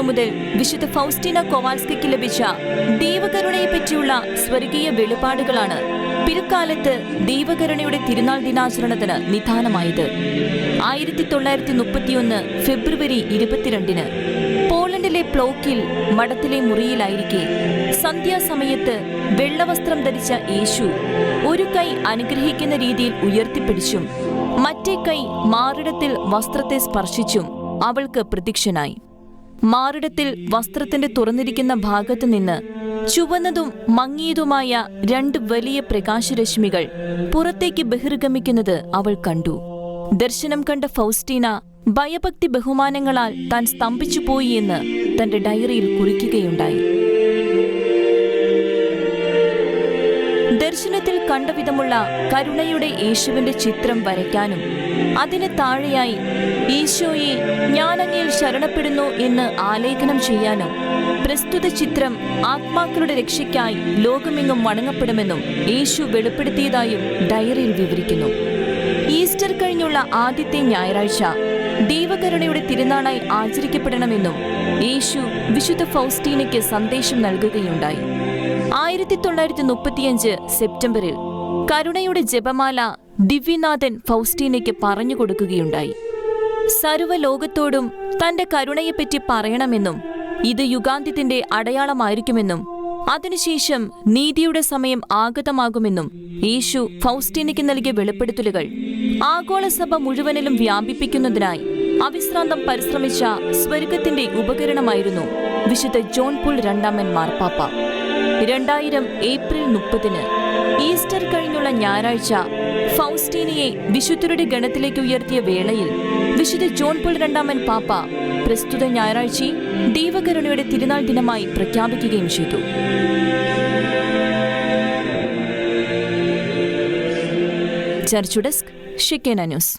മുതൽ വിശുദ്ധ ഫൗസ്റ്റീന കൊവാൽസ്കിക്ക് ലഭിച്ച ദൈവകരുണയെപ്പറ്റിയുള്ള സ്വർഗീയ വെളിപാടുകളാണ് പിൽക്കാലത്ത് ദൈവകരുണയുടെ തിരുനാൾ ദിനാചരണത്തിന് നിദാനമായത്. 1931 ഫെബ്രുവരി 22 പോളണ്ടിലെ പ്ലോക്കിൽ മഠത്തിലെ മുറിയിലായിരിക്കെ സന്ധ്യാസമയത്ത് വെള്ളവസ്ത്രം ധരിച്ച യേശു ഒരു കൈ അനുഗ്രഹിക്കുന്ന രീതിയിൽ ഉയർത്തിപ്പിടിച്ചും മറ്റേ കൈ മാറിടത്തിൽ വസ്ത്രത്തെ സ്പർശിച്ചും അവൾക്ക് പ്രത്യക്ഷനായി. മാറിടത്തിൽ വസ്ത്രത്തിന്റെ തുറന്നിരിക്കുന്ന ഭാഗത്തു നിന്ന് ചുവന്നതും മങ്ങിയതുമായ 2 വലിയ പ്രകാശരശ്മികൾ പുറത്തേക്ക് ബഹിർഗമിക്കുന്നത് അവൾ കണ്ടു. ദർശനം കണ്ട ഫൗസ്റ്റീന ഭയഭക്തി ബഹുമാനങ്ങളാൽ താൻ സ്തംഭിച്ചുപോയി എന്ന് തന്റെ ഡയറിയിൽ കുറിക്കുകയുണ്ടായി. ദർശനത്തിൽ കണ്ട വിധമുള്ള കരുണയുടെ യേശുവിന്റെ ചിത്രം വരയ്ക്കാനും അതിന് താഴെയായി ഈശോയെ ഞാൻ അങ്ങയിൽ ശരണപ്പെടുന്നു എന്ന് ആലേഖനം ചെയ്യാനും പ്രസ്തുത ചിത്രം ആത്മാക്കളുടെ രക്ഷയ്ക്കായി ലോകമെങ്ങും വണങ്ങപ്പെടുമെന്നും യേശു വെളിപ്പെടുത്തിയതായും ഡയറിയിൽ വിവരിക്കുന്നു. ഈസ്റ്റർ കഴിഞ്ഞുള്ള ആദ്യത്തെ ഞായറാഴ്ച ദൈവകരുണയുടെ തിരുനാളായി ആചരിക്കപ്പെടണമെന്നും യേശു വിശുദ്ധ ഫൗസ്റ്റീനയ്ക്ക് സന്ദേശം നൽകുകയുണ്ടായി. 1935 സെപ്റ്റംബറിൽ കരുണയുടെ ജപമാല ദിവ്യനാഥൻ ഫൗസ്റ്റീനയ്ക്ക് പറഞ്ഞു കൊടുക്കുകയുണ്ടായി. സർവ്വലോകത്തോടും തന്റെ കരുണയെപ്പറ്റി പറയണമെന്നും ഇത് യുഗാന്ത്യത്തിന്റെ അടയാളമായിരിക്കുമെന്നും അതിനുശേഷം നീതിയുടെ സമയം ആഗതമാകുമെന്നും യേശു ഫൗസ്റ്റീനയ്ക്ക് നൽകിയ വെളിപ്പെടുത്തലുകൾ ആഗോളസഭ മുഴുവനിലും വ്യാപിപ്പിക്കുന്നതിനായി അവിശ്രാന്തം പരിശ്രമിച്ച സ്വർഗത്തിന്റെ ഉപകരണമായിരുന്നു വിശുദ്ധ ജോൺ പോൾ II മാർപ്പാപ്പ. 2000 ഏപ്രിൽ 30 ഈസ്റ്റർ കഴിഞ്ഞുള്ള ഞായറാഴ്ച ഫൗസ്റ്റീനയെ വിശുദ്ധരുടെ ഗണത്തിലേക്ക് ഉയർത്തിയ വേളയിൽ വിശുദ്ധ ജോൺ പോൾ II പാപ്പ പ്രസ്തുത ഞായറാഴ്ചയെ ദൈവകരുണയുടെ തിരുനാൾ ദിനമായി പ്രഖ്യാപിക്കുകയും ചെയ്തു. Church desk, Shekinah news.